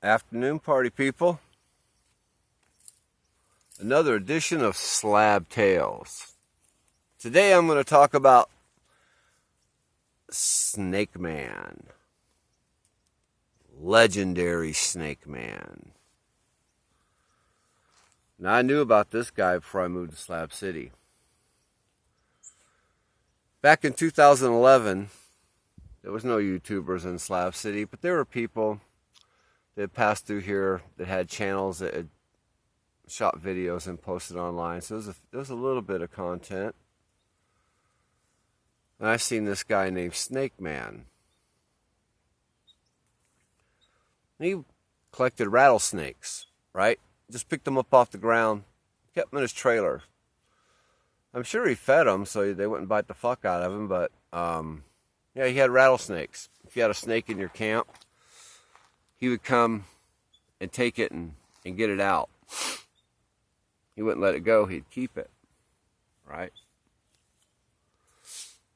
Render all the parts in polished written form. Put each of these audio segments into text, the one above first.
Afternoon, party people. Another edition of Slab Tales. Today I'm going to talk about Snake Man. Legendary Snake Man. Now, I knew about this guy before I moved to Slab City. Back in 2011, there was no YouTubers in Slab City, but there were people that passed through here that had channels that had shot videos and posted online. So there was a little bit of content. And I seen this guy named Snake Man. He collected rattlesnakes, right? Just picked them up off the ground, kept them in his trailer. I'm sure he fed them so they wouldn't bite the fuck out of him, but yeah, he had rattlesnakes. If you had a snake in your camp, he would come and take it and get it out. He wouldn't let it go. He'd keep it, right?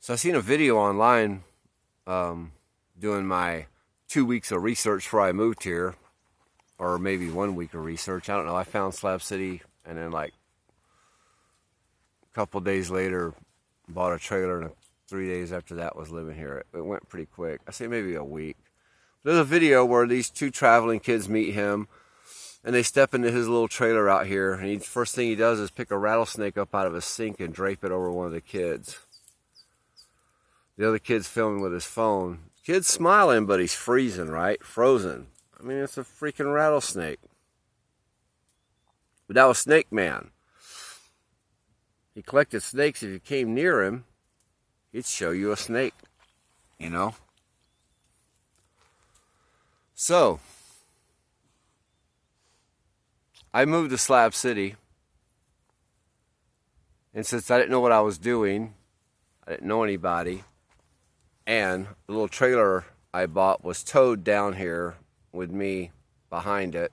So I seen a video online doing my 2 weeks of research before I moved here, or maybe 1 week of research. I don't know. I found Slab City, and then like a couple days later, bought a trailer, and 3 days after that was living here. It went pretty quick. I say maybe a week. There's a video where these two traveling kids meet him, and they step into his little trailer out here, and first thing he does is pick a rattlesnake up out of a sink and drape it over one of the kids. The other kid's filming with his phone. Kid's smiling, but he's freezing, right? Frozen. I mean, it's a freaking rattlesnake. But that was Snake Man. He collected snakes. If you came near him, he'd show you a snake, you know? So, I moved to Slab City, and since I didn't know what I was doing, I didn't know anybody, and the little trailer I bought was towed down here with me behind it.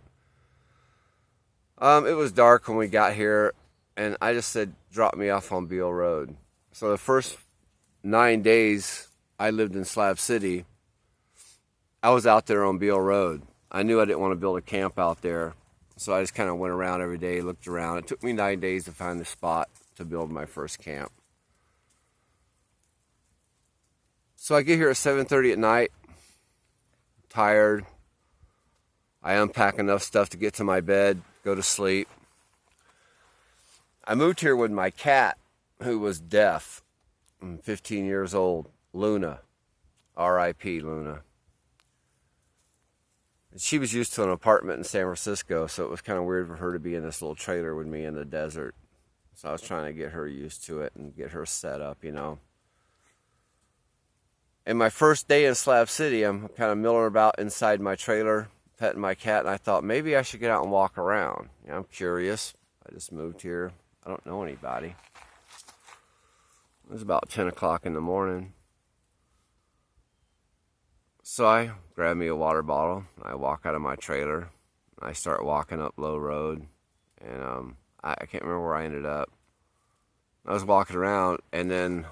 It was dark when we got here, and I just said, drop me off on Beale Road. So the first 9 days I lived in Slab City, I was out there on Beale Road. I knew I didn't want to build a camp out there, so I just kind of went around every day, looked around. It took me 9 days to find the spot to build my first camp. So I get here at 7:30 at night, tired. I unpack enough stuff to get to my bed, go to sleep. I moved here with my cat, who was deaf, 15 years old, Luna, R.I.P. Luna. She was used to an apartment in San Francisco, so it was kind of weird for her to be in this little trailer with me in the desert. So I was trying to get her used to it and get her set up, you know. And my first day in Slab City, I'm kind of milling about inside my trailer, petting my cat, and I thought maybe I should get out and walk around. You know, I'm curious. I just moved here. I don't know anybody. It was about 10 o'clock in the morning. So I grab me a water bottle, and I walk out of my trailer, and I start walking up Low Road, and I can't remember where I ended up. I was walking around, and then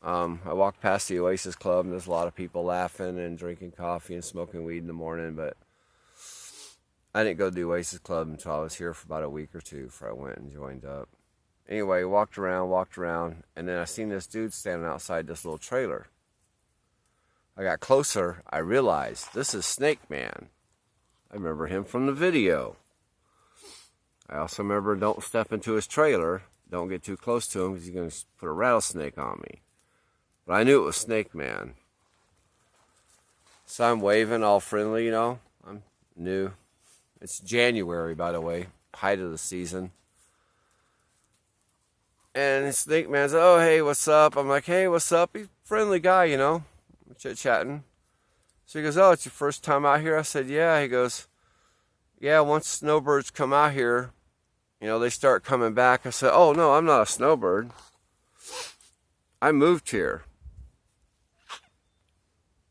I walked past the Oasis Club, and there's a lot of people laughing and drinking coffee and smoking weed in the morning, but I didn't go to the Oasis Club until I was here for about a week or two before I went and joined up. Anyway, walked around, and then I seen this dude standing outside this little trailer. I got closer, I realized this is Snake Man. I remember him from the video. I also remember don't step into his trailer, don't get too close to him because he's going to put a rattlesnake on me. But I knew it was Snake Man. So I'm waving all friendly, you know. I'm new. It's January, by the way, height of the season. And Snake Man said, oh, hey, what's up? I'm like, hey, what's up? He's a friendly guy, you know. Chit-chatting. So he goes, oh, it's your first time out here? I said, yeah. He goes, yeah, once snowbirds come out here, you know, they start coming back. I said, oh, no, I'm not a snowbird. I moved here.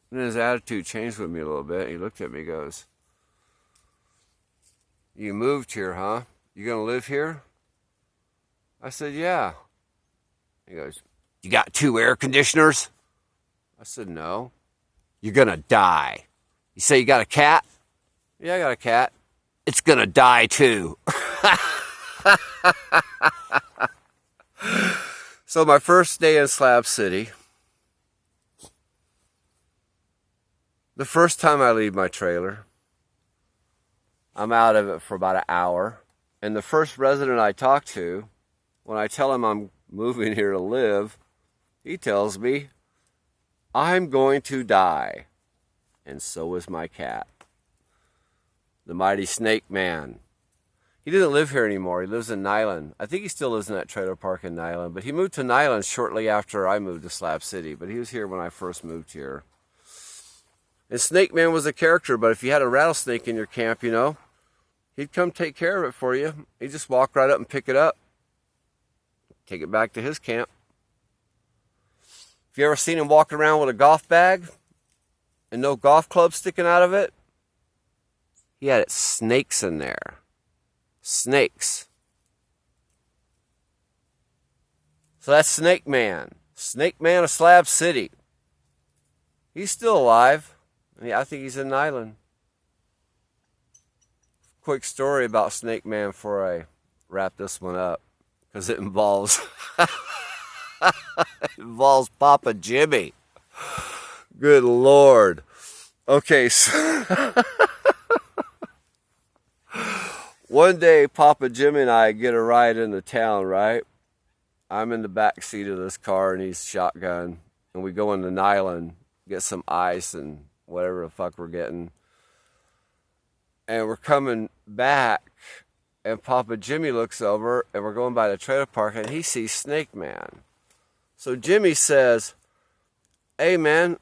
And his attitude changed with me a little bit. He looked at me and goes, you moved here, huh? You gonna live here? I said, yeah. He goes, you got 2 air conditioners? I said, no. You're gonna die. You say you got a cat? Yeah, I got a cat. It's gonna die too. So my first day in Slab City, the first time I leave my trailer, I'm out of it for about an hour. And the first resident I talk to, when I tell him I'm moving here to live, he tells me, I'm going to die. And so is my cat. The mighty Snake Man. He doesn't live here anymore. He lives in Nyland. I think he still lives in that trailer park in Nyland. But he moved to Nyland shortly after I moved to Slab City. But he was here when I first moved here. And Snake Man was a character. But if you had a rattlesnake in your camp, you know, he'd come take care of it for you. He'd just walk right up and pick it up. Take it back to his camp. If you ever seen him walking around with a golf bag and no golf club sticking out of it, he had snakes in there. Snakes. So that's Snake Man. Snake Man of Slab City. He's still alive. I think he's in Nyland. Quick story about Snake Man before I wrap this one up, because it involves Papa Jimmy. Good Lord. Okay, so one day Papa Jimmy and I get a ride into town, right? I'm in the back seat of this car and he's shotgun, and we go into Nyland, get some ice and whatever the fuck we're getting. And we're coming back, and Papa Jimmy looks over, and we're going by the trailer park, and he sees Snake Man. So Jimmy says, hey man,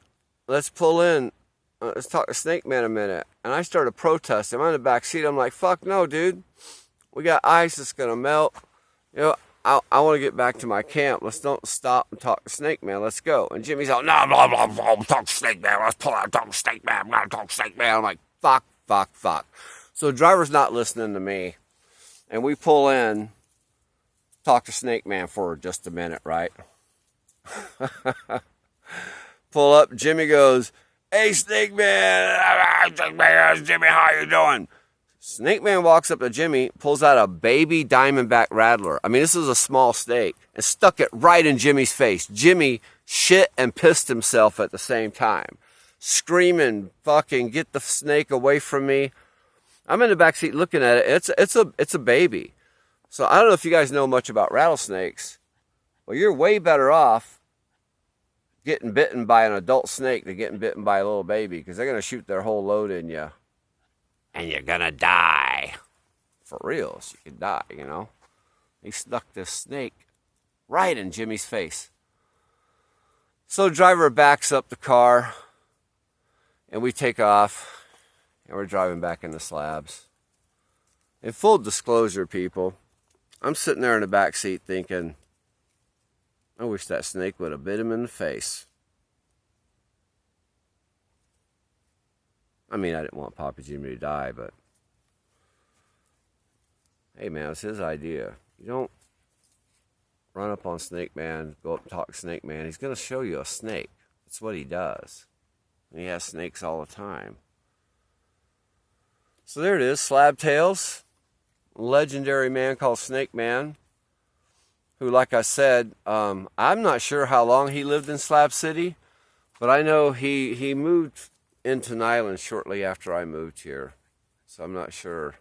let's pull in. Let's talk to Snake Man a minute. And I started protesting. I'm in the back seat. I'm like, fuck no, dude. We got ice that's going to melt. You know, I want to get back to my camp. Let's don't stop and talk to Snake Man. Let's go. And Jimmy's like, no, blah, blah, blah, talk to Snake Man. Let's pull out, talk to Snake Man. I'm going to talk to Snake Man. I'm like, fuck. So the driver's not listening to me. And we pull in, talk to Snake Man for just a minute, right? Pull up. Jimmy goes, hey, Snake Man. Jimmy, how you doing? Snake Man walks up to Jimmy, pulls out a baby diamondback rattler. I mean, this is a small snake, and stuck it right in Jimmy's face. Jimmy shit and pissed himself at the same time, screaming, fucking get the snake away from me. I'm in the backseat looking at it. It's a baby. So I don't know if you guys know much about rattlesnakes. Well, you're way better off getting bitten by an adult snake than getting bitten by a little baby, because they're going to shoot their whole load in you. And you're going to die. For real, so you can die, you know. He stuck this snake right in Jimmy's face. So the driver backs up the car, and we take off, and we're driving back into Slabs. In full disclosure, people, I'm sitting there in the back seat thinking, I wish that snake would have bit him in the face. I mean, I didn't want Papa Jimmy to die, but hey, man, it's his idea. You don't run up on Snake Man, go up and talk to Snake Man. He's going to show you a snake. That's what he does. And he has snakes all the time. So there it is, Slab Tales. A legendary man called Snake Man, who, like I said, I'm not sure how long he lived in Slab City, but I know he moved into Nyland shortly after I moved here. So I'm not sure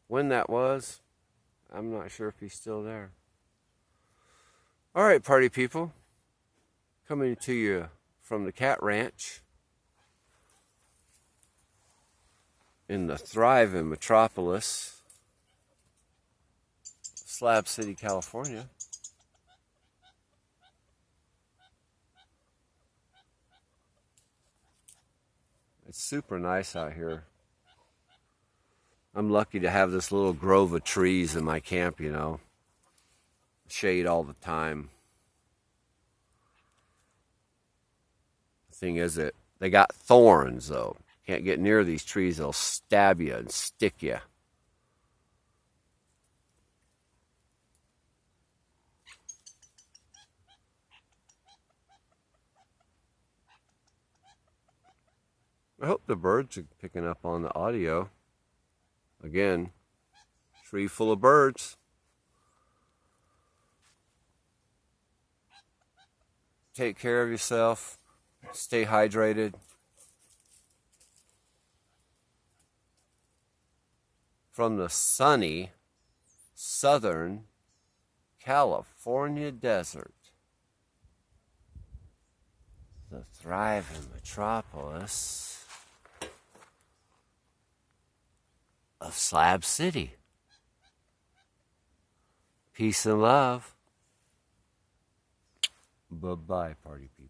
when that was. I'm not sure if he's still there. All right, party people. Coming to you from the Cat Ranch in the thriving metropolis, Slab City, California. It's super nice out here. I'm lucky to have this little grove of trees in my camp, you know. Shade all the time. The thing is that they got thorns, though. Can't get near these trees. They'll stab you and stick you. I hope the birds are picking up on the audio. Again, tree full of birds. Take care of yourself. Stay hydrated. From the sunny southern California desert, the thriving metropolis of Slab City. Peace and love. Bye-bye, party people.